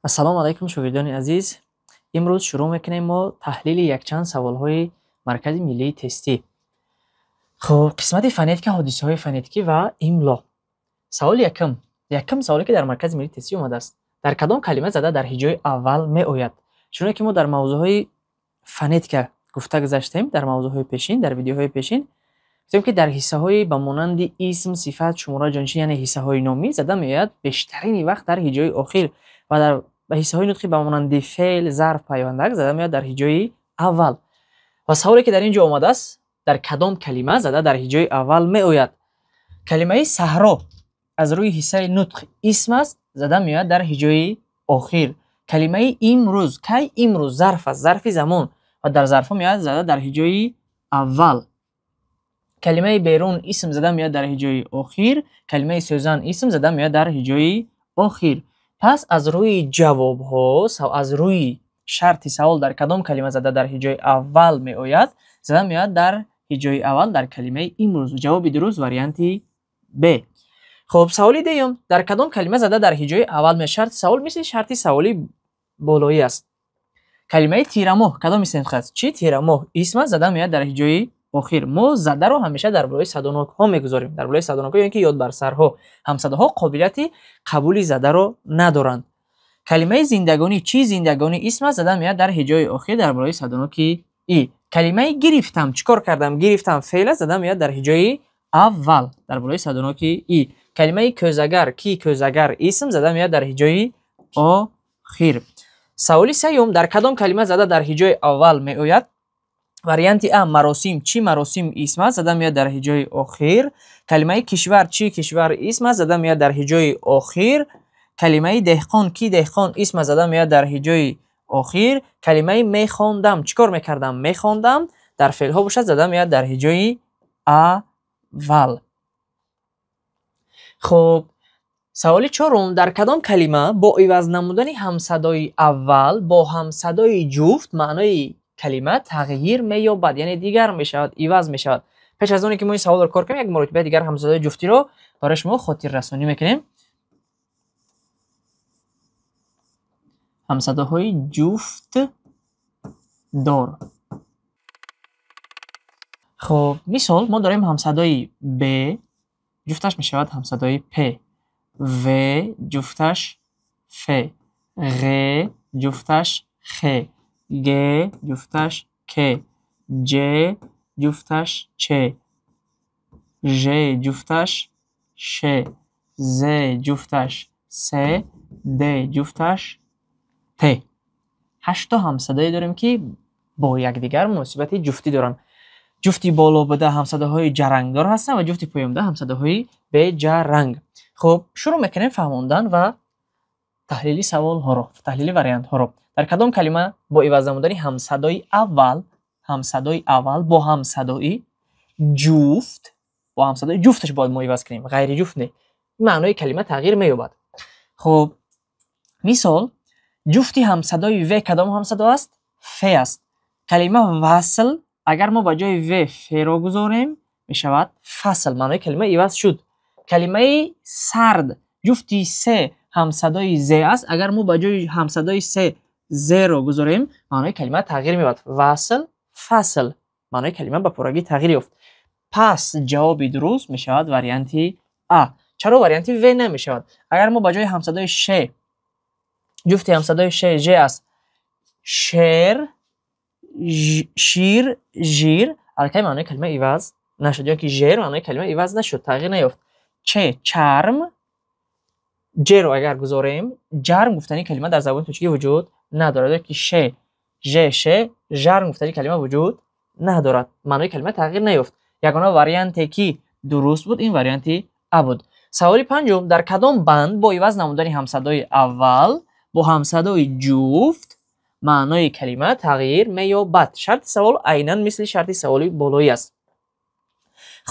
ассалому алайкум шогирдони азиз. имрӯз шурӯъ мекунем мо таҳлили якчанд саволҳои маркази миллии тестӣ. хуб, қисмати фонетика, ҳодисаҳои фонетикӣ ва имло. Саволи якум саволе ки дар маркази миллии тестӣ омадааст. Дар кадом калима зада дар ҳиҷои аввал меояд? Чуноне ки мо дар мавзӯъҳои фонетика гуфта гузаштем, дар мавзӯъҳои пешин, дар видеоҳои пешин гуфтем ки дар ҳиссаҳои ба монанди исм, сифат, шумора, ҷоншин, яъне ҳиссаҳои номӣ зада меояд бештарини вақт дар ҳиҷои охир ва дар ҳиссаҳои нутқи ба монанди феъл, зарф, пайвандак зада меояд дар ҳиҷои аввал. Ва саволе ки дар ин ҷо омадааст, дар кадом калима зада дар ҳиҷои аввал меояд? Калимаи саҳро аз рӯи ҳиссаи нутқ исм аст, зада меояд дар ҳиҷои охир. Калимаи имрӯз, кай имрӯз зарф аст, зарфи замон ва дар зарфҳо меояд зада дар ҳиҷои аввал. Калимаи берун исм зада меояд дар ҳиҷои охир. Калимаи сӯзан исм зада меояд дар ҳиҷои охир. Пас аз рӯи ҷавобҳо, аз рӯи шарти савол дар кадом калима зада дар ҳиҷои аввал меояд, зада меояд дар ҳиҷои аввал дар калимаи имрӯз. Ҷавоби дуруст варианти б. хуб, саволи деюм, дар кадом калима зада дар ҳиҷои аввал меояд? Шарти савол мисли шарти саволи болоӣ аст. Калимаи тирамоҳ кадом истенохи аст? Чӣ тирамоҳ исм аст, зада меояд дар ҳиҷои охир. Мо задаро ҳамеша дар болои садонокҳо мегузорем. Дар болои садонокҳо ё ки ёдбарсарҳо. Ҳамсадаҳо қобилияти қабули задаро надоранд. Калимаи зиндагонӣ, чӣ зиндагонӣ исм аст, зада меояд дар ҳиҷои охир дар болои садоноки и. Калимаи гирифтам, чӣ кор кардам? Гирифтам феъл аст, зада меояд дар ҳиҷои аввал дар болои садоноки и. Калимаи кӯзагар, ки кӯзагар исм, зада меояд дар ҳиҷои охир. Саволи сеюм, дар кадом калима зада дар ҳиҷои аввал меояд? Варианти а маросим, чӣ маросим исм аст, зада меояд дар ҳиҷои охир. Калимаи кишвар, чӣ кишвар исм аст, зада меояд дар ҳиҷои охир. Калимаи деҳқон, ки деҳқон исм аст, зада меояд дар ҳиҷои охир. Калимаи мехондам, чӣ кор мекардам? Мехондам дар феълҳо бошад, зада меояд дар ҳиҷои аввал. хуб, саволи чорум, дар кадом калима бо иваз намудани ҳамсадои аввал бо ҳамсадои ҷуфт маънои калима тағйир меёбад, яъне дигар мешавад, иваз мешавад? Пеш аз оне ки мо ин саволро кор кунем, як маротиба дигар ҳамсадои ҷуфтиро барои шумо хотиррасонӣ мекунем. ҳамсадаҳои ҷуфтдор. хуб, мисол мо дорем ҳамсадои б ҷуфташ мешавад ҳамсадои п, в ҷуфташ ф, ғ ҷуфташ х, г ҷуфташ к, ж ҷуфташ ч, ж ҷуфташ ш, з ҷуфташ с, д ҷуфташ т. ҳашто ҳамсадое дорем ки бо якдигар муносибати ҷуфтӣ доранд. ҷуфти боло буда ҳамсадаҳои ҷарангдор ҳастанд ва ҷуфти поёнбуда ҳамсадаҳои беҷаранг. хуб, шурӯъ мекунем фаҳмондан ва таҳлили саволҳоро, таҳлили вариантҳоро. Дар кадом калима бо иваз намудани ҳамсадои аввал бо ҳамсадои ҷуфт, бо ҳамсадои ҷуфташ бояд мо иваз кунем, ғайри ҷуфт не. маънои калима тағйир меёбад. хуб, мисол ҷуфти ҳамсадои в кадом ҳамсадо аст? ф аст. Калима васл, агар мо ба ҷои в феро гузорем, мешавад фасл. маънои калима иваз шуд. Калимаи сард, ҷуфти с ҳамсадои з аст. Агар мо ба ҷои ҳамсадои с зеро гузорем, маънои калима тағйир меёбад. васл, фасл. маънои калима ба пуррагӣ тағйир ёфт. пас ҷавоби дуруст мешавад варианти а. чаро варианти в намешавад? Агар мо ба ҷои ҳамсадои ш, ҷуфти ҳамсадои ш ж аст. шер, шир, жир. албатта маънои калима иваз нашуд, ё ки жер маънои калима иваз нашуд, тағйир наёфт. ч чарм, ҷеро агар гузорем, ҷарм гуфтани калима дар забони тоҷикӣ вуҷуд надорад, ё ки ш ж ш, жарм гуфтани калима вуҷуд надорад. маънои калима тағйир наёфт. ягона варианте ки дуруст буд ин варианти а буд. саволи панҷум, дар кадом банд бо иваз намудани ҳамсадои аввал бо ҳамсадои ҷуфт маънои калима тағйир меёбад? шарти савол айнан мисли шарти саволи болоӣ аст.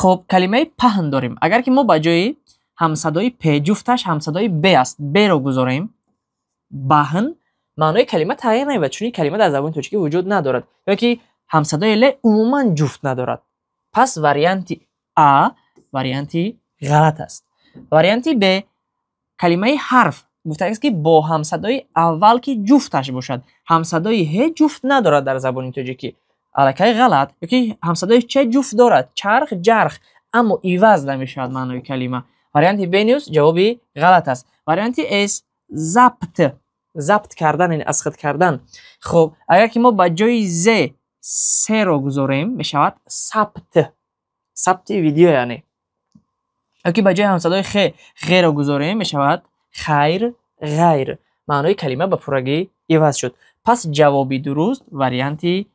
хуб, калимаи паҳн дорем. агар ки мо ба ҷои ҳамсадои п ҷуфташ ҳамсадои б аст, беро гузорем, баҳн, маънои калима тағйир меёбад, чунки калима дар забони тоҷикӣ вуҷуд надорад, ё ки ҳамсадои л умуман ҷуфт надорад. пас варианти а варианти ғалат аст. варианти б, калимаи ҳарф گفته است که با همصدای اول که جفتش باشد. همصدای ه جفت ندارد در زبان تاجیکی. الکی غلط. یکی همصدای چه جفت دارد؟ چرخ، جرخ. اما ایواز نمیشود معنای کلمه. واریانت ب نیست جوابی غلط است. واریانت اس ضبط. ضبط کردن یعنی اسخط کردن. خب اگر که ما با جای ز سه رو گذاریم میشود ثبت. ثبت ویدیو یعنی. اگه با جای همصدای خ رو گذاریم میشود خیر غیر. معنای کلمه به پورگی عوض شد. پس جوابی درست واریانت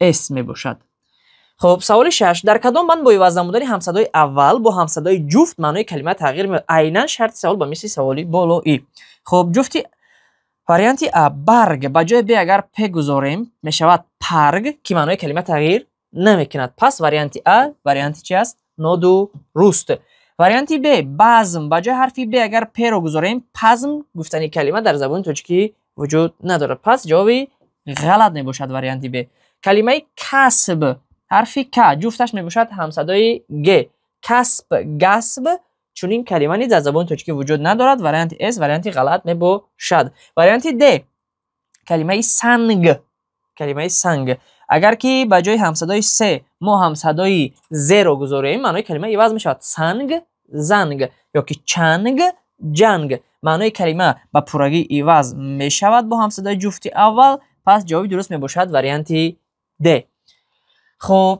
اس می باشد. خب سوال 6 در کدام بند با عوض نمودن همصدای اول با همصدای جفت معنای کلمه تغییر می عیناً شرط سوال با مثل سوالی بالایی. خب جفتی واریانت ا برگ با جای ب اگر پ گذاریم میشود پرگ که معنای کلمه تغییر نمیکند. پس واریانت ا واریانت چی است؟ نادرست. واریانت ب بزم با جای حرفی ب اگر پ رو گذاریم پزم گفتنی کلمه در زبان تاجیکی وجود نداره. پس جوابی غلط نباشد واریانت ب. کلمه کسب حرفی ک جفتش میباشد همصدای گ. کسب گسب چون این کلمه نیز در زبان تاجیکی وجود ندارد. واریانت اس واریانت غلط میباشد. واریانت د کلمه سنگ. کلمه سنگ اگر که با جای همصدای س ما همصدای ز رو گذاریم معنای کلمه عوض میشود سنگ زنگ یا که چنگ جنگ. معنای کلمه با پورگی عوض میشود با همصدای جفتی اول. پس جوابی درست میباشد واریانت د. خب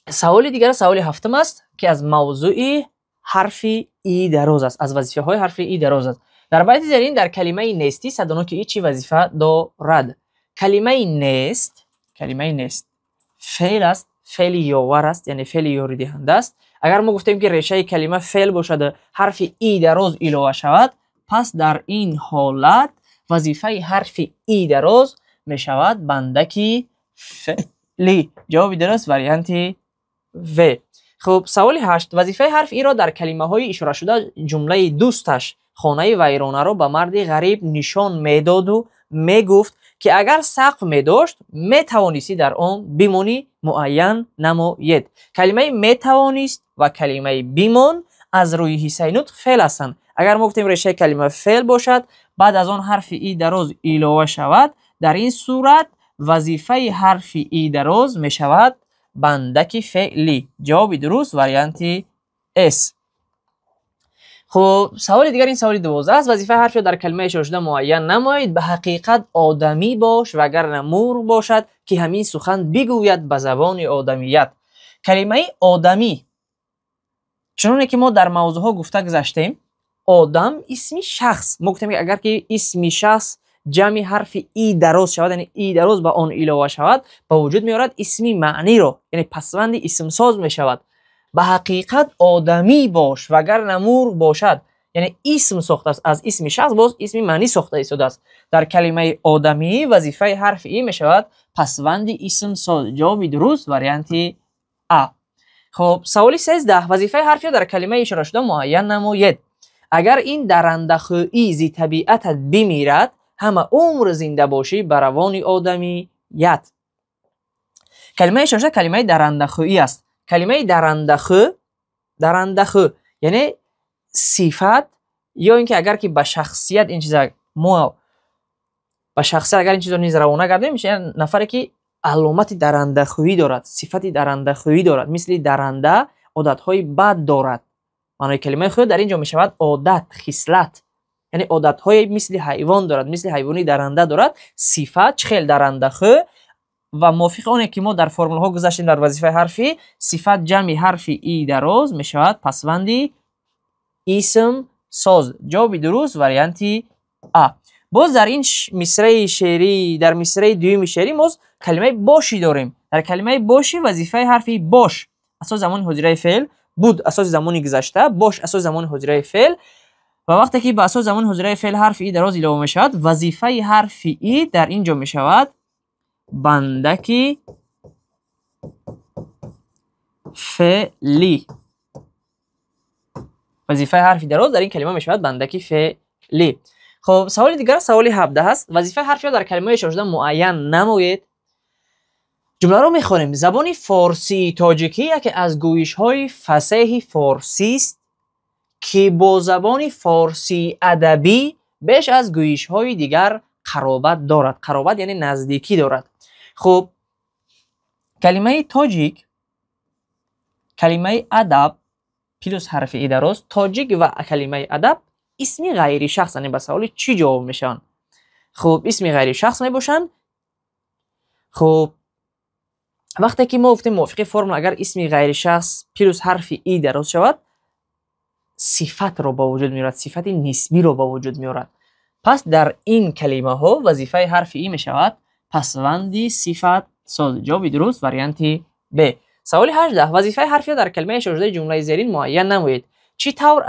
سوال دیگر سوال هفتم است که از موضوع حرف ای دراز است. از وظیفه های حرف ای دراز است. در بیت زیرین در کلمه نستی صدانو که ای چی وظیفه دارد؟ کلمه نست فعل است. فعل یاور است یعنی فعل یاری دهنده است. اگر ما گفتیم که ریشه کلمه فعل باشد حرف ای دراز علاوه شود پس در این حالت وظیفه حرف ای دراز می شود بندکی فعلی. جواب درست واریانت و. خب سوال 8 وظیفه حرف ای را در کلمه های اشاره شده جمله دوستش خانه ویرانه را به مرد غریب نشان میداد و میگفت که اگر سقف می داشت می توانستی در آن بمانی معین نماید. کلمه می توانست و کلمه بمان از روی حصه نطق فعل هستند. اگر ما گفتیم ریشه کلمه فعل باشد بعد از آن حرف ای دراز علاوه شود در این صورت وظیفه حرف ای دراز می شود بندک فعلی. جواب درست واریانت اس. خب سوال دیگر این سوال 12 است. وظیفه حرف در کلمه اشاره شده معین نمایید به حقیقت آدمی باش وگرنه مور باشد که همین سخن بگوید به زبان آدمیت. کلمه آدمی چنانه که ما در موضوع ها گفته گذاشتیم آدم اسم شخص. ما گفتیم که اگر که اسم شخص جمع حرف ای دراز شود یعنی ای دراز به آن علاوه شود با وجود میارد اسمی معنی رو یعنی پسوند اسم ساز می شود. به حقیقت آدمی باش وگرنه مور باشد یعنی اسم ساخته است از اسم شخص باز اسم معنی ساخته شده است. در کلمه آدمی وظیفه حرف ای می شود پسوند اسم ساز. جواب درست واریانت ا. خب سوال 13 وظیفه حرف در کلمه اشاره شده معین نماید. اگر این درنده خویی زی طبیعتت بمیرد همه عمر زنده باشی بر روان آدمیت. کلمه اشاره شده کلمه درنده خویی است. کلمه درنده خو یعنی صفت یا اینکه اگر که به شخصیت این چیزا ما به شخصیت اگر این چیزا نیز روانه گردیم میشه یعنی نفری که علامت درنده خویی دارد صفت درنده خویی دارد مثل درنده عادت‌های بد دارد. معنای کلمه خو در اینجا میشود عادت خصلت یعنی عادت‌های مثل حیوان دارد مثل حیوانی درنده دارد. صفت چخیل درنده خو و موافق آنه که ما در فرمول ها گذاشتیم در وظیفه حرفی صفت جمع حرف ای دراز می شود پسوندی اسم ساز. جواب درست واریانت ا. باز در این مصرع شعری در مصرع دوم شعری ما کلمه باشی داریم. در کلمه باشی وظیفه حرفی باش اساس زمان حجره فعل بود اساس زمانی گذشته باش اساس زمان حجره فعل و وقتی که با اساس زمان حجره فعل حرف ای دراز علاوه می شود وظیفه حرف ای در اینجا می شود بندکی فعلی. وظیفه حرفی دراز در این کلمه می شود بندکی فعلی. خب سوال دیگر سوال 17 هست. وظیفه حرفی در کلمه اشاره شده معین نماید. جمله رو میخونیم. زبان فارسی تاجیکی یکی از گویش های فصیح فارسی است که با زبان فارسی ادبی بیش از گویش های دیگر قرابت دارد. قرابت یعنی نزدیکی دارد. خب کلمه تاجیک، کلمه ادب پلوس حرف ای دراز، تاجیک و کلمه ادب اسمی غیری شخص، یعنی به سوال چی جواب میشن؟ خب اسمی غیری شخص میباشن. خب وقتی که ما گفتیم موافق فرمول اگر اسمی غیر شخص پلوس حرف ای دراز شود صفت رو با وجود میارد، صفت نسبی رو با وجود میارد. پس در این کلمه ها وظیفه حرف ای می شود پسوندی صفت ساز. جواب درست وریانت ب. سوال 18 وظیفه حرفی در کلمه شجره جمله زیرین معین نمایید. چی طور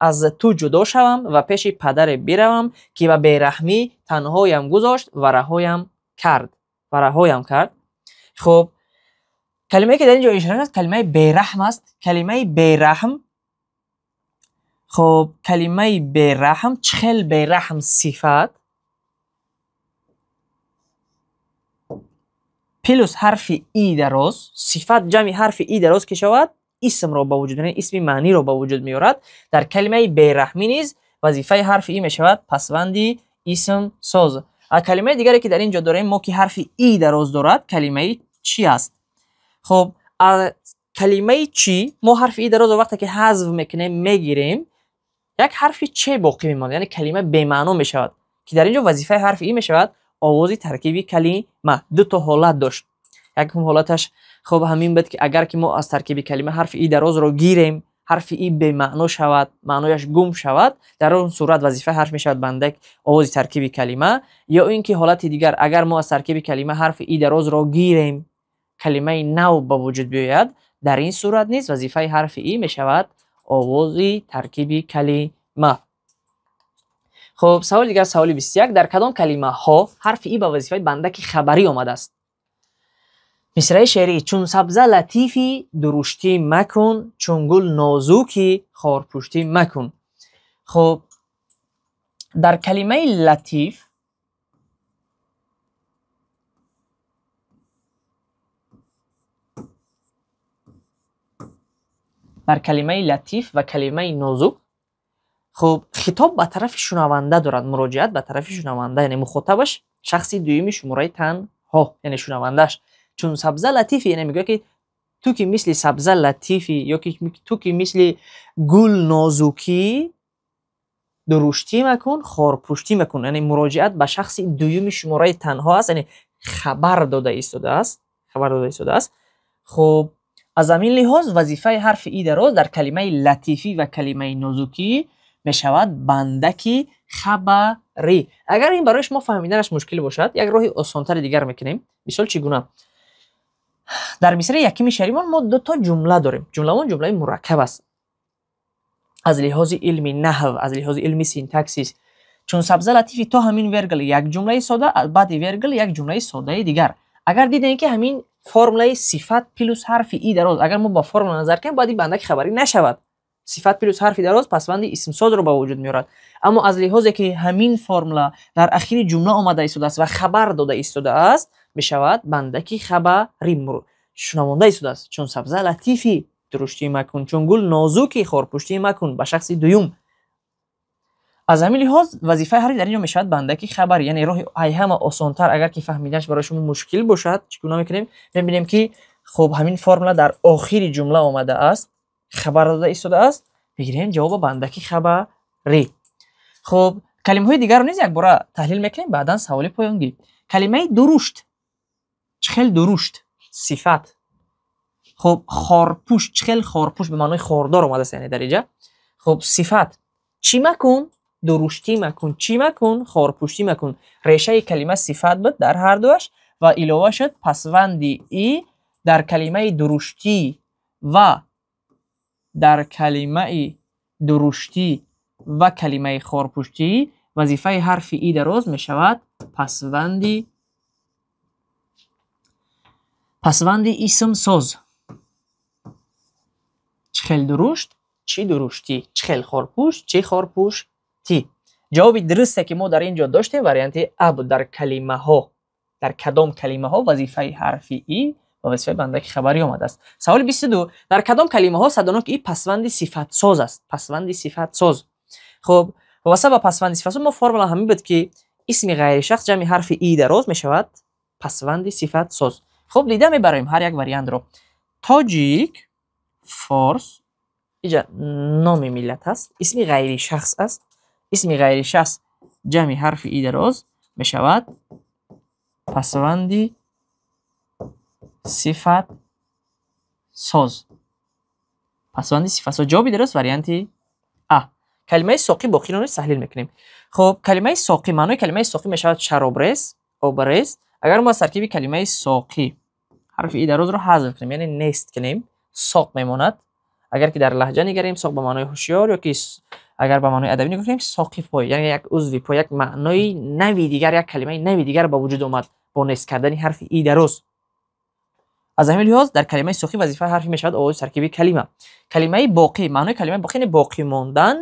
از تو جدا شوم و پیش پدر بروم که به بیرحمی تنهایم گذاشت و رهایم کرد. خب کلمه که در اینجا اشاره است کلمه بیرحم است. کلمه بیرحم، خب کلمه بیرحم چخل بیرحم صفت پلوس حرف ای دراز، صفت جمع حرف ای دراز که شود اسم را با وجود، یعنی اسم معنی را با وجود میارد. در کلمه بیرحمی نیز وظیفه حرف ای می شود پسوندی اسم ساز. کلمه دیگری که در اینجا داریم ما که حرف ای دراز دارد کلمه چی است؟ خب کلمه چی ما حرف ای دراز وقتی که حذف میکنیم میگیریم یک حرف چه باقی میماند، یعنی کلمه بی معنا می شود که در اینجا وظیفه حرف ای می شود آوازی ترکیبی کلمه. دو تا حالت داشت. یکم حالتش خب همین بود که اگر که ما از ترکیب کلمه حرف ای دراز رو گیریم حرف ای به معنا شود، معنایش گم شود، در اون صورت وظیفه حرف می شود بندک آوازی ترکیب کلمه. یا اینکه حالت دیگر اگر ما از ترکیب کلمه حرف ای دراز رو گیریم کلمه نو به وجود بیاید در این صورت نیز وظیفه حرف ای می شود آوازی ترکیب کلمه. خب سوال دیگر، سوال 21 در کدام کلمه ها حرف ای به وظیفه بندک خبری آمده است؟ مصرع شعری چون سبزه لطیفی درشتی مکن چون گل نازوکی خارپشتی مکن. خب در کلمه لطیف و کلمه نازک خب خطاب به طرف شنونده دارد، مراجعت به طرف شنونده، یعنی مخاطبش شخصی دومی شماره تنها یعنی شنوندهش. چون سبزه لطیفی یعنی میگه که تو که مثل سبزه لطیفی یا که تو که مثل گل نازکی درشتی مکن خارپشتی مکن، یعنی مراجعت به شخص دومی شماره تنها است، یعنی خبر داده ایستاده است. خب از همین لحاظ وظیفه حرف ای دراز در کلمه لطیفی و کلمه نازکی می شود بندکی خبری. اگر این برای شما فهمیدنش مشکل باشد یک راهی آسان‌تر دیگر میکنیم. مثال چگونه؟ در مصرع یکم شعریمان ما دو تا جمله داریم. جمله مرکب است از لحاظ علمی نحو، از لحاظ علمی سینتاکسیس. چون سبزه لطیفی تا همین ورگل یک جمله ساده، بعد ورگل یک جمله ساده دیگر. اگر دیدین که همین فرمول صفت پلوس حرف ای دراز اگر ما با فرمول نظر کنیم باید بندک خبری نشود. صفت پلوس حرف دراز پسوند اسم ساز رو با وجود میارد. اما از لحاظ که همین فرمول در اخیر جمله آمده ایستاده است و خبر داده ایستاده است میشود بندکی خبری شنونده ایستاده است. چون سبزه لطیفی درشتی مکن چون گل نازکی خارپشتی مکن به شخص دوم. از همین لحاظ وظیفه هر در اینجا میشود بندکی خبر، یعنی راه همه آسان‌تر اگر که فهمیدنش برای شما مشکل باشد چگونه میکنیم؟ میبینیم که خب همین فرمول در آخر جمله آمده است، خبر داده ایستاده است، بگیریم جواب بندکی خبری. خب کلمه های دیگر رو نیز یک بار تحلیل میکنیم بعداً سوال پایانی. کلمه درشت چخل درشت صفت. خب خارپوش چخل خارپوش به معنای خاردار اومده است یعنی در اینجا. خب صفت چی مکن درشتی مکن، چی مکن خارپوشتی مکن. ریشه کلمه صفت بود در هر دوش و علاوه شد پسوندی ای در کلمه درشتی و در کلمه درشتی و کلمه خارپوشتی وظیفه حرف ای دراز می شود پسوندی اسم ساز. چخل درشت چی درشتی، چخل خارپوش چی خارپوشتی. جواب درسته که ما در اینجا داشتیم وریانت اب. در کلمه ها در کدام کلمه ها وظیفه حرف ای با وظیفه بندکی خبری آمده است. سوال 22 در کدام کلمه ها صدانو که ای پسوند صفت ساز است؟ پسوند صفت ساز. خب واسه با پسوند صفت ساز ما فرمولا همین بود که اسم غیر شخص جمع حرف ای دراز می شود پسوند صفت ساز. خب دیده میبریم هر یک واریانت رو. تاجیک، فارس اینجا نام ملت است، اسم غیر شخص است، اسم غیر شخص جمع حرف ای دراز می شود پسوند صفت ساز. پسوند صفت ساز. جوابی درست واریانت ا. کلمه ساقی باقی رو تحلیل میکنیم. خب کلمه ساقی معنای کلمه ساقی می شود شرابرس، آبرس. اگر ما از ترکیب کلمه ساقی حرف ای دراز رو حذف کنیم یعنی نیست کنیم ساق میماند. اگر که در لهجه نگریم ساق به معنای هوشیار یا که اگر به معنای ادبی نگاه کنیم ساقی پای یعنی یک عضو پای یک معنای نوی دیگر یک کلمه نوی دیگر به وجود اومد با نیست کردن حرف ای دراز. از همین لحاظ در کلمه ساقی وظیفه حرفی می شود آواز ترکیبی کلمه. کلمه باقی معنای کلمه باقی یعنی باقی ماندن.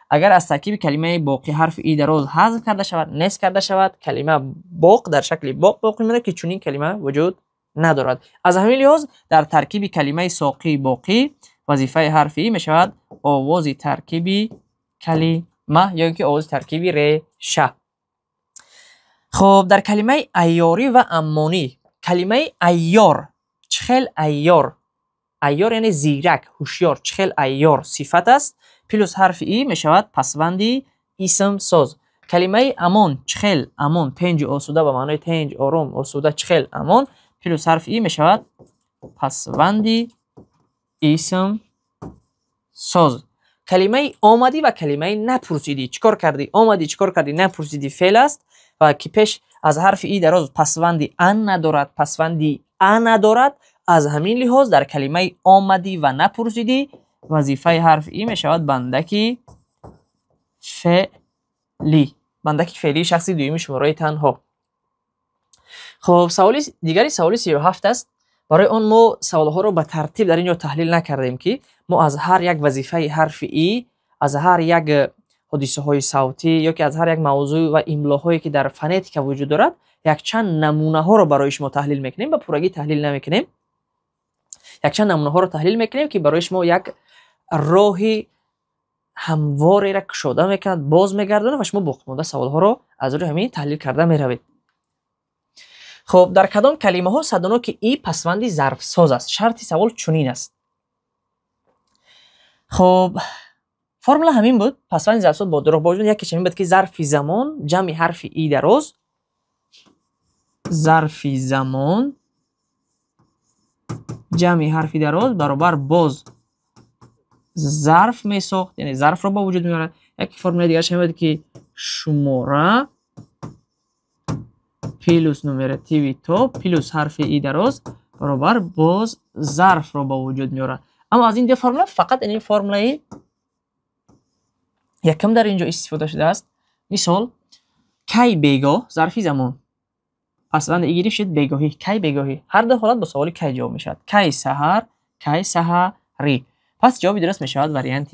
اگر از ترکیب کلمه باقی حرف ای دراز حذف کرده شود نیست کرده شود کلمه باق در شکل باق باقی میمونه که چنین کلمه وجود ندارد. از همین لحاظ در ترکیب کلمه ساقی باقی وظیفه حرفی می شود آواز ترکیبی کلمه یا اینکه آواز ترکیبی ریشه. خب در کلمه عیاری و امانی کلمه عیار چخل عیار عیار یعنی زیرک هوشیار چخل عیار صفت است پلوس حرف ای می شود پسوندی اسم ساز. کلمه امان چخل امان تنج آسوده به معنای تنج آرام آسوده چخل امان پلوس حرف ای می شود پسوندی اسم ساز. کلمه آمدی و کلمه نپرسیدی چیکار کردی آمدی چیکار کردی نپرسیدی فعل است و که پیش از حرف ای دراز پسوندی ان ندارد پسوندی ا ندارد. از همین لحاظ در کلمه آمدی و نپرسیدی وظیفه حرف ای می شود بندکی فعلی بندکی فعلی شخصی دومی شماره تنها. خب سوال دیگری سوال 37 است. برای آن ما سوال ها رو به ترتیب در اینجا تحلیل نکردیم که ما از هر یک وظیفه حرف ای از هر یک حادثه های صوتی یا که از هر یک موضوع و املاهایی که در فنتیک وجود دارد یک چند نمونه ها رو برای شما تحلیل میکنیم به پورگی تحلیل نمیکنیم. یک چند نمونه ها رو تحلیل میکنیم که برای شما یک راهی همواری را کشاده میکند باز میگردونه و شما باقی مانده سوال ها رو از روی همین تحلیل کرده میروید. خب در کدام کلمه ها صدانو که ای پسوندی ظرف ساز است؟ شرط سوال چنین است. خب فرمولا همین بود پسوند ظرف ساز با دروغ باوجود یکی چنین بود که ظرف زمان جمع حرف ای دراز ظرف زمان جمع حرفی دراز برابر باز ظرف میساخت یعنی ظرف رو با وجود میاره. یک فرمول دیگه چه بود که شماره پلوس نومراتیوی تو پلوس حرف ای دراز برابر باز ظرف رو با وجود میاره. اما از این دو فرمول فقط این فرمول یکم در اینجا استفاده شده است. مثال کی بیگاه ظرفی زمان پسوند ایگیری شد بیگاهی کی بیگاهی هر دو حالت با سوال کی جواب میشد کی سحر کی سحری. پس جوابی درست میشود واریانت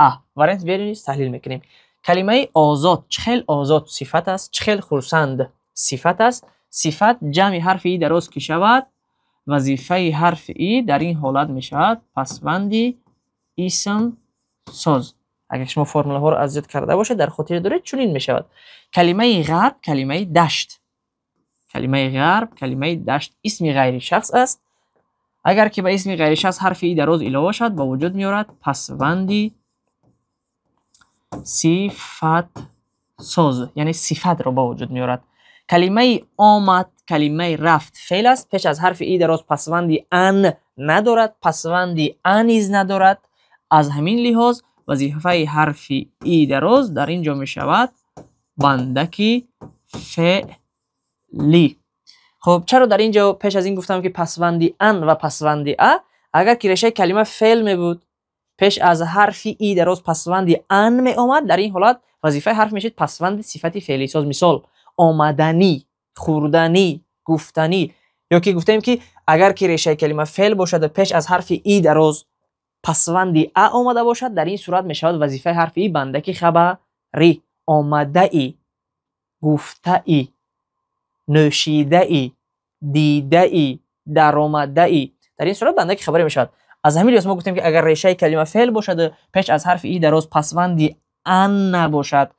ا. واریانت بی تحلیل میکنیم. کلمه آزاد چخل آزاد صفت است چخل خرسند صفت است صفت جمع حرف ای دراز کی شود وظیفه حرف ای در این حالت میشود پسوندی اسم ساز. اگر شما فرموله ها رو اذیت کرده باشه در خاطر دارید چنین میشود. کلمه غرب کلمه دشت کلمه غرب کلمه دشت اسم غیر شخص است. اگر که به اسم غیر شخص حرف ای دراز علاوه شد با وجود میارد پسوندی صفت ساز یعنی صفت رو با وجود میارد. کلمه آمد کلمه رفت فعل است پیش از حرف ای دراز پسوندی ان ندارد پسوندی انیز ندارد. از همین لحاظ وظیفه حرف ای دراز در اینجا می شود بندکی فعلی. خب چرا در اینجا پیش از این گفتم که پسوندی ان و پسوندی ا؟ اگر که ریشه کلمه فعل می بود پیش از حرف ای دراز پسوندی ان می آمد در این حالت وظیفه حرف میشد پسوند صفتی فعلی ساز. مثال آمدنی خوردنی گفتنی یا که گفتیم که اگر که ریشه کلمه فعل باشد و پیش از حرف ای دراز پسوندی ا آمده باشد در این صورت می شود وظیفه حرف ای بندکی خبری آمده ای گفته ای نوشیده ای دیده ای درآمده ای. در این صورت بنده که خبری میشود. از همین لحاظ ما گفتیم که اگر ریشه کلمه فعل باشد پیش از حرف ای دراز پسوندی ان نباشد،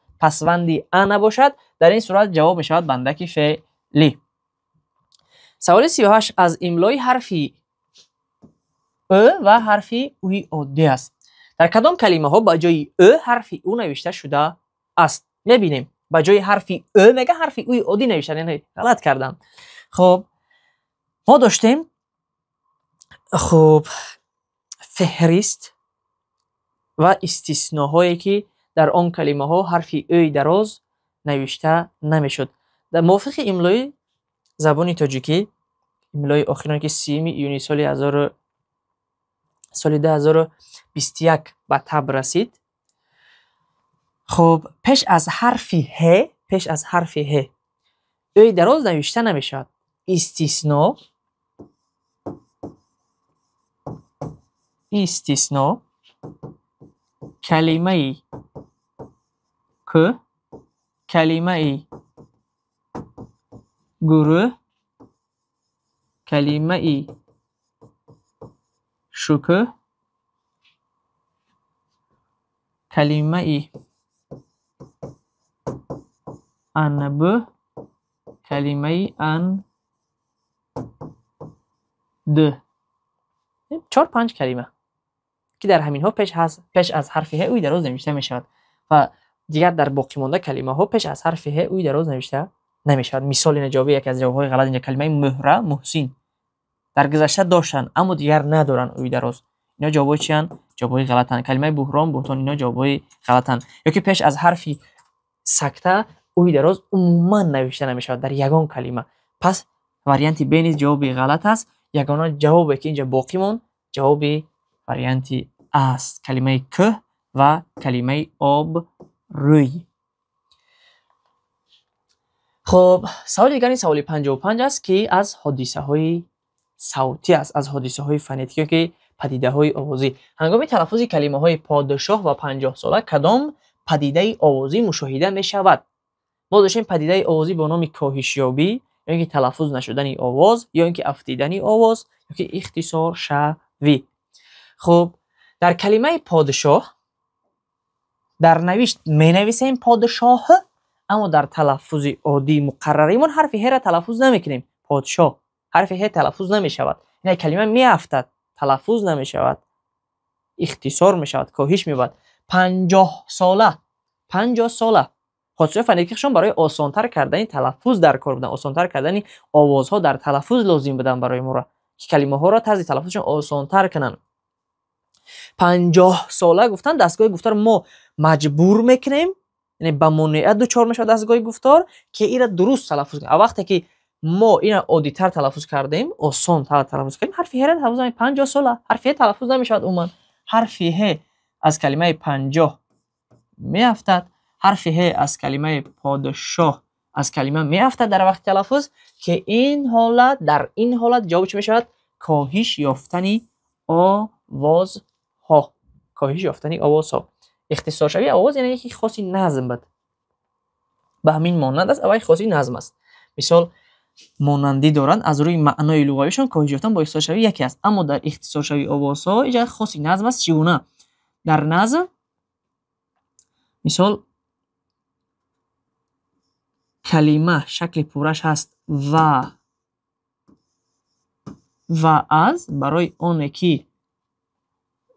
در این صورت جواب میشود بنده که فعلی. سوال 38 از املای حرفی ا و حرفی اوی عادی است. در کدام کلمه ها با جای ا حرفی او نوشته شده است؟ میبینیم با جای حرفی ا میگه حرفی اوی عادی نوشته، یعنی غلط کردم. خب ما داشتیم فهرست و استثناهایی که در آن کلمه ها حرفی اوی دراز نوشته نمیشد. در موافق املای زبان تاجیکی، املای آخران که 30 یونی سال 2021 به تب رسید، خب پیش از حرف ه اوی دراز نوشته نمیشد. استثناء کلمه ای که کلمه ای گروه، کلمه ای شکه، کلمه ای انب، کلمه ای ان د. 4-5 کلمه که در همین ها پیش از حرف ه اوی دراز نوشته می شود و دیگر در باقی مانده کلمه ها پیش از حرف ه اوی دراز نوشته نمی شود. مثال نجابه یکی از جوابهای غلط اینجا کلمه مهره، محسن در گذشته داشتن اما دیگر ندارن اوی دراز. اینا جوابای چی ان؟ جوابای غلطن. کلمه بحران، بهتان، اینا جوابای غلطن. یا که پیش از حرفی سکته اوی دراز عموما نوشته نمی شود در یگان کلمه. پس واریانت ب نیز جواب غلط است. یگانه جوابی که اینجا باقی مون جواب واریانت است، کلمه که و کلمه آب روی. خب سوال دیگر این سوال 55 است که از حادثه های صوتی است، از حادثه های فونتیکی که پدیده های آوازی. هنگام تلفظ کلمه های پادشاه و 50 ساله کدام پدیده آوازی مشاهده می شود؟ ما داشتیم پدیده آوازی با نام کاهشیابی، یا اینکه تلفظ نشدن آواز، یا اینکه افتیدن آواز، یا که اختصار شوی. خب در کلمه پادشاه در نوشت می نویسیم پادشاه، اما در تلفظ عادی مقرریمون حرف ه را تلفظ نمیکنیم. پادشاه حرف ه تلفظ نمی شود. این کلمه می افتد، تلفظ نمی شود، اختصار می شود، کاهش می بود. 50 ساله حادثه فونتیکشون برای آسانتر کردن تلفظ در کار بودن، آسانتر کردن آوازها در تلفظ لازم بودن برای ما را که کلمه ها را طرز تلفظشون آسانتر کنن. 50 ساله گفتن دستگاه گفتار ما مجبور میکنیم، یعنی به مانعت دچار میشه دستگاه گفتار که این را درست تلفظ کنیم. وقتی که ما این را عادی تر تلفظ کردیم، آسان تر تلفظ کردیم، حرف ه را تلفظ نمی‌کنیم. 50 ساله حرف ه تلفظ نمیشود. عموما حرف ه از کلمه 50 میافتد، حرف ه از کلمه پادشاه از کلمه میافتد در وقت تلفظ که در این حالت جواب چی میشود؟ کاهش یافتن آواز ها. کاهش یافتن آواز ها. اختصار شوی آواز یعنی یکی خاصی نظم بد. به همین مانند است، اول خاصی نظم است. مثال مانندی دارند، از روی معنای لغویشون کاهش یافتن با اختصار شوی یکی است، اما در اختصار شوی آواز ها اینجا خاصی نظم است. چگونه؟ در نظم مثال کلمه شکل پورش هست و از برای اون که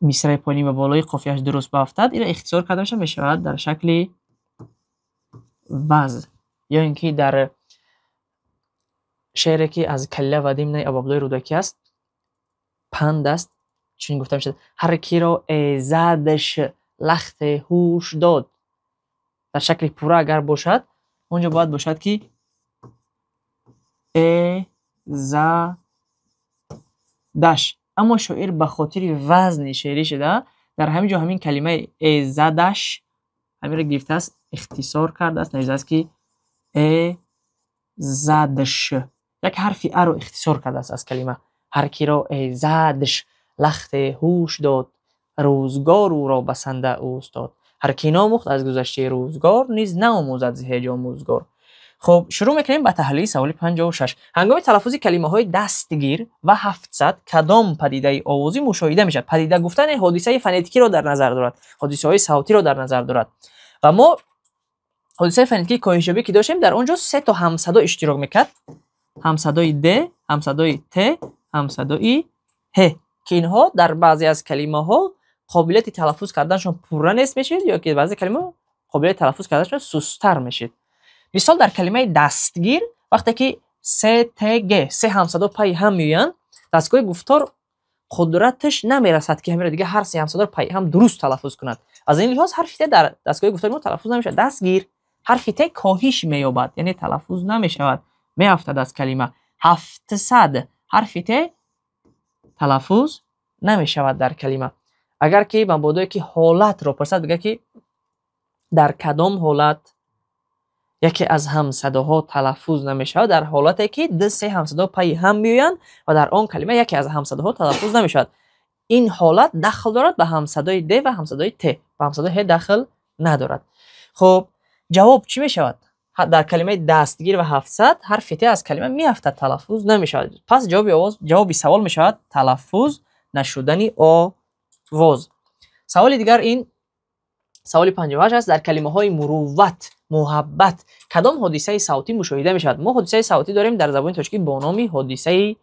مصرع پایینی و بالای قافیه‌اش درست بافتد این را اختصار کرده می شود در شکل وز. یا اینکه در شعری که از کله و دیمنه ابوعبدالله رودکی است پند است، چون گفته می شود هر کی را ایزدش لخت هوش داد. در شکل پوره اگر باشد اونجا باید باشد که ایزدش، اما شاعر به خاطر وزن شعری شده در همین جا همین کلمه ایزدش همین را گرفته است اختصار کرده است، نوشته است که ایزدش. یک حرفی ا رو اختصار کرده است از کلمه هر کی را ایزدش لخت هوش داد، روزگار او را بسنده اوستاد. هر کی ناموخت از گذشته روزگار نیز نآموزد ز هیچ آموزگار. خب شروع میکنیم با تحلیل سوال 56. هنگام تلفظ کلمه های دستگیر و 700 کدام پدیده آوازی مشاهده میشد؟ پدیده گفتن حادثه فونتیکی رو در نظر دارد، حادثه های صوتی رو در نظر دارد و ما حادثه فونتیکی کاهش‌یابی که داشتیم در اونجا 3 تا همصدا اشتراک میکرد، همصدای د، همصدای ت، همصدای ه که اینها در بعضی از کلمه ها قابلیت تلفظ کردنشون پورا نیست میشید یا که بعضی کلمه قابلیت تلفظ کردنشون سست‌تر میشید. مثال در کلمه دستگیر وقتی که سه ت گ سه همصدا پای هم میان، دستگاه گفتار قدرتش نمیرسد که همین دیگه هر سه همصدا پای هم درست تلفظ کند. از این لحاظ حرف ت در دستگاه گفتار ما تلفظ نمیشه. دستگیر حرف ت کاهش مییابد، یعنی تلفظ نمیشود، میافتد از کلمه. 700 حرف ت تلفظ نمیشود در کلمه. اگر که مبادایی که حالت رو پرسد بگه که در کدام حالت یکی از همصداها تلفظ نمیشود، در حالتی که دو سه همصدا پای هم میآیند و در آن کلمه یکی از همصداها تلفظ نمیشود. این حالت دخل دارد به همصدای د و همصدای ت، و همصدای ه دخل ندارد. خب جواب چی میشود؟ در کلمه دستگیر و 700 حرف ت از کلمه میافتد، تلفظ نمیشود. پس جواب سوال میشود تلفظ نشدن آواز. سوال دیگر این سوال 58 است. در کلمه های مروت، محبت کدام حادثه صوتی مشاهده میشود؟ ما حادثه صوتی داریم در زبان تاجیکی با نام حادثه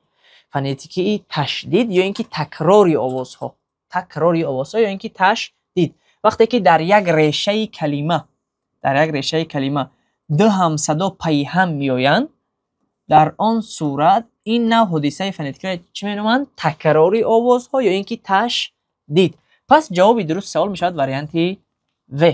فونتیکی تشدید یا اینکه تکراری آوازها، یا اینکه تشدید. وقتی که در یک ریشه کلمه دو همصدا پای هم میآیند، در آن صورت این نوع حادثه فونتیکی چی مینامند؟ تکراری آوازها یا اینکه تشدید. پس جواب درست سوال میشود وریانت و،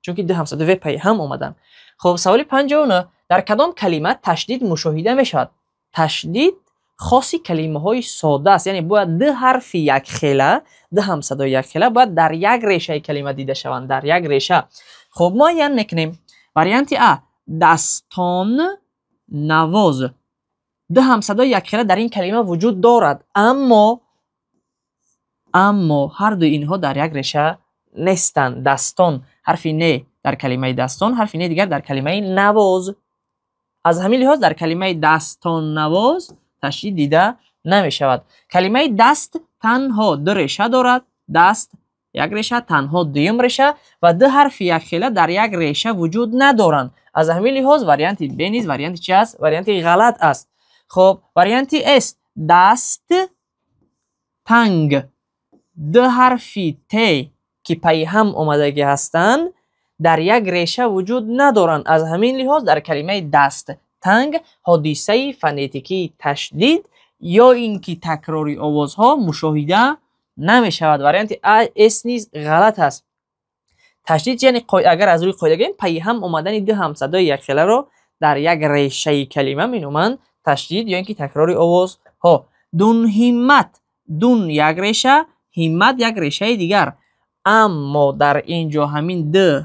چون که دو همصدا و پای هم اومدن. خب سوال 59 در کدام کلمه تشدید مشاهده میشود؟ تشدید خاصی کلمه های ساده است، یعنی باید دو حرف یک خیله، دو همصدا یک خیله باید در یک ریشه کلمه دیده شوند، در یک ریشه. خب ما یعنی نکنیم وریانت ا دستان نواز، دو همصدا یک خیله در این کلمه وجود دارد، اما هر دو اینها در یک ریشه نیستند. دستان حرف نه در کلمه دستان، حرف نه دیگر در کلمه نواز. از همین لحاظ در کلمه دستان نواز تشدید دیده نمی شود. کلمه دست تنها دو ریشه دارد، دست یک ریشه، تنها دویم ریشه و دو حرف یک خیله در یک ریشه وجود ندارند. از همین لحاظ وریانت ب نیز وریانت چی است؟ وریانت غلط است. خب وریانت است دست تنگ، دو حرف ت که پای هم آمدگی هستند در یک ریشه وجود ندارند. از همین لحاظ در کلمه دست تنگ حادثه فونتیکی تشدید یا اینکه تکراری آوازها مشاهده نمی شود. وریانت اس نیز غلط است. تشدید یعنی اگر از روی قاعده گیم پای هم آمدن دو همصدای یک خیله رو در یک ریشه کلمه مینامند تشدید یا اینکه تکراری آوازها. دون همت، دون یک ریشه، همت یک ریشه دیگر، اما در اینجا همین دو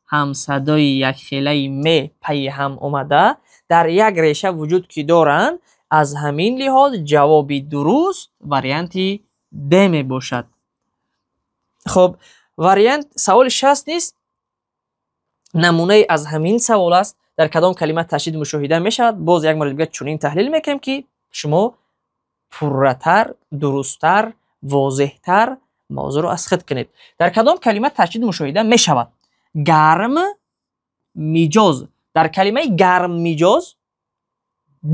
همصدای یک خیله م پای هم اومده در یک ریشه وجود که دارند. از همین لحاظ جوابی درست وریانت د می باشد. خب وریانت سوال 60 نیست، نمونه از همین سوال است. در کدام کلمه تشدید مشاهده می شود؟ باز یک مورد دیگه چنین تحلیل میکنیم که شما پرتر، درستتر، واضحتر موضوع رو اسخط کنید. در کدام کلمه تشدید مشاهده می شود؟ گرم میجاز. در کلمه گرم میجاز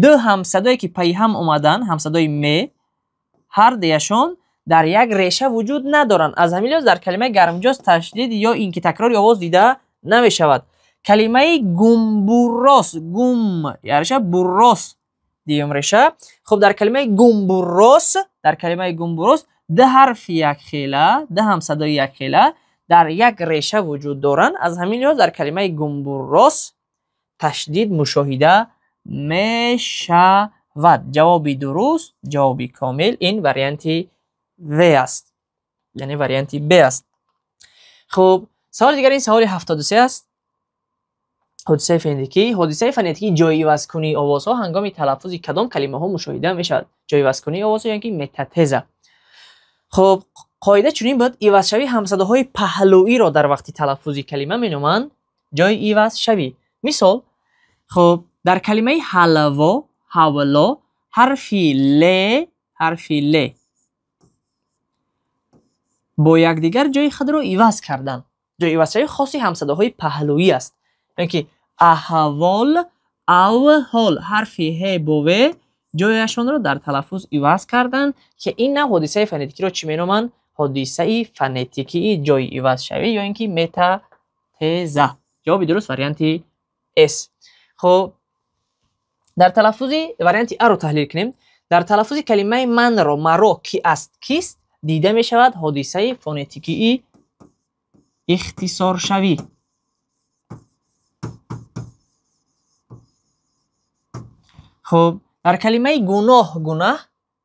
دو همصدایی که پای هم اومدن، همصدای م، هر دیشان در یک ریشه وجود ندارن. از همین لحاظ در کلمه گرم میجاز تشدید یا اینکه تکراری آواز دیده نمی شود. کلمه گمبوراس، گم یعنی براس دیوم ریشه. خب در کلمه گمبوراس ده حرف یک خیله، ده همصدای یک خیله در یک ریشه وجود دارند. از همین لحاظ در کلمه گمبوراس تشدید مشاهده می شود. جوابی درست، جوابی کامل این وریانت و است، یعنی وریانت ب است. خب سوال دیگر این سوال 73 است. حادثه فونتیکی جای وصل کنی آوازها هنگام تلفظ کدام کلمه ها مشاهده می شود؟ جای وصل کنی آوازها یعنی متتزه. خب قاعده چنین بود ایواز شوی همصداهای پهلویی را در وقتی تلفظ کلمه می نامند جای ایواز شوی. مثال خب در کلمه حلوا حولا حرفی ل با یکدیگر جای خود را عوض کردن. جای عوض خاصی همصداهای پهلویی است. یعنی که احوال او حال حرفی ه با و جایشان را در تلفظ عوض کردن که این نه حادثه فونتیکی را چی می‌نامند؟ حادثه فونتیکی جای عوض شوی یا اینکه متاتزه. جواب درست وریانت اس. خب در تلفظ وریانت ا رو تحلیل کنیم. در تلفظ کلمه من را مرا کی است کیست دیده می شود حادثه فونتیکی اختصار شوی. خب در کلمه گناه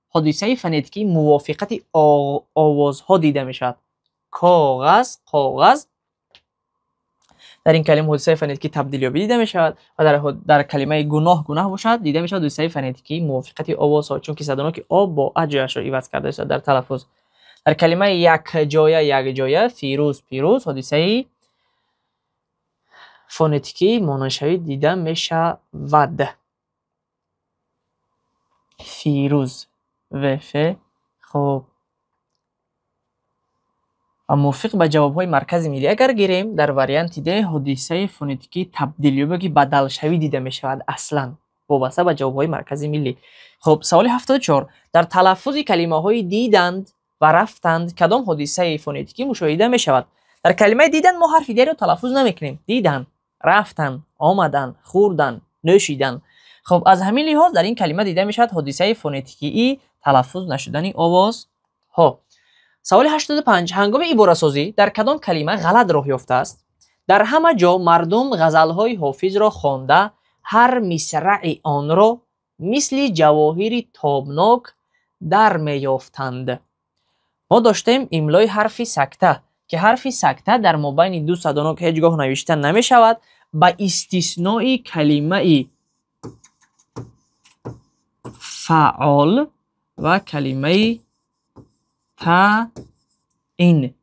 حادثه فونتیکی موافقت آوازها دیده می شود. کاغذ در این کلمه حادثه فونتیکی تبدیلیابی دیده می شود و در کلمه گناه باشد دیده می شود حادثه فونتیکی موافقت آوازها، چون که صدانا که آ با ا جایش را عوض کرده شده در تلفظ. در کلمه یک جایه پیروز حادثه فونتیکی ماناشوی دیده می شود. فیروز و ف. خب موافق به جواب‌های مرکز ملی اگر گیریم در وریانت د حادثه فونتیکی تبدیلیابی بدل شوی دیده می شود اصلا وابسته به جواب‌های مرکز ملی. خب سوال 74 در تلفظ کلمه‌های دیدند و رفتند کدام حادثه فونتیکی مشاهده می شود؟ در کلمه دیدن ما حرف دیگر رو تلفظ نمی‌کنیم. دیدن، رفتن، آمدن، خوردن، نوشیدن. خب از همین لحاظ در این کلمه دیده می شود حادثه فونتیکی تلفظ نشدن آواز ها. سوال 85 هنگام عبارت سازی در کدام کلمه غلط راه یافته است؟ در همه جا مردم غزل‌های حافظ را خوانده هر مصرع آن را مثل جواهری تابناک در میافتند. ما داشتیم املای حرف سکته که حرف سکته در مابین دو صدانا که هیچگاه نوشته نمی شود با استثناء کلمه فعال و کلمه تعیین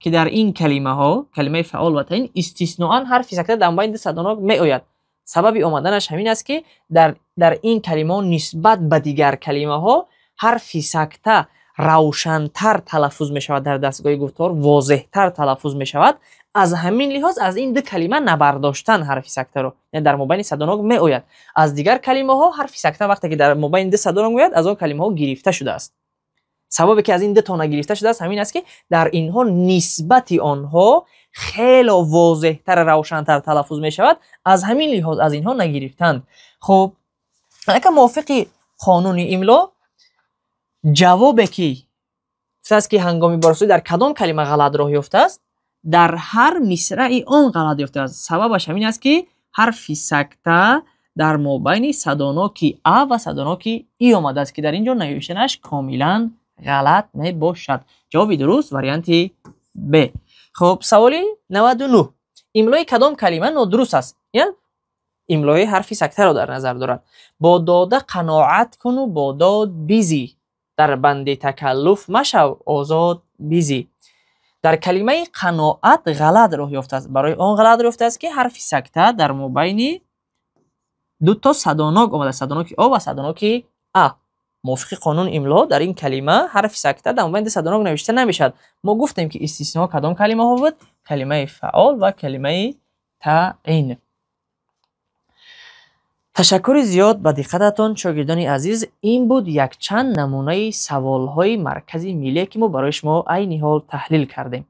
که در این کلمه فعال و تعیین استثناء حرف سکته در مابین دو صدانا می آید. سبب آمدنش همین است که در این کلمه نسبت به دیگر کلمه ها حرف سکته روشن‌تر تلفظ می شود، در دستگاه گفتار واضح‌تر تلفظ می شود. از همین لحاظ از این دو کلمه نبرداشتن حرف سکته رو، یعنی در مابین صدانا می آید. از دیگر کلمه ها حرف سکته وقتی که در مابین دو صدانا می آید از آن کلمه ها گرفته شده است. سببی که از این دو تا نگرفته شده است همین است که در اینها نسبت آنها خیلی واضح‌تر روشن‌تر تلفظ می شود. از همین لحاظ از اینها نگرفتند. خب اگر موافق قانون املا جواب کی است که هنگامی بارسوی در کدام کلمه غلط راه یافته است؟ در هر مصرع آن غلط یافته است. سببش همین است که حرف سکته در مابین صداناکی ا و صداناکی ای آمده است که در اینجا نوشتنش کاملا غلط می باشد. جواب درست وریانت ب. خب سوال 99 املای کدام کلمه نادرست است؟ یعنی املای حرف سکته را در نظر دارد. با داده قناعت کن و با داد بیزی، در بند تکلف مشو آزاد بیزی. در کلمه قناعت غلط راه یافته است. برای آن غلط راه یافته است که حرف سکته در مابین دو تا صداناک آمده، صداناک آ و صداناک ا. موافق قانون املا در این کلمه حرف سکته در مابین دو صداناک نوشته نمیشد. ما گفتیم که استثناء کدام کلمه ها بود؟ کلمه فعال و کلمه تعیین. تشکر زیاد به دقتتان شاگردان عزیز. این بود یک چند نمونه سوال های مرکزی ملی که ما برای شما عین حال تحلیل کردیم.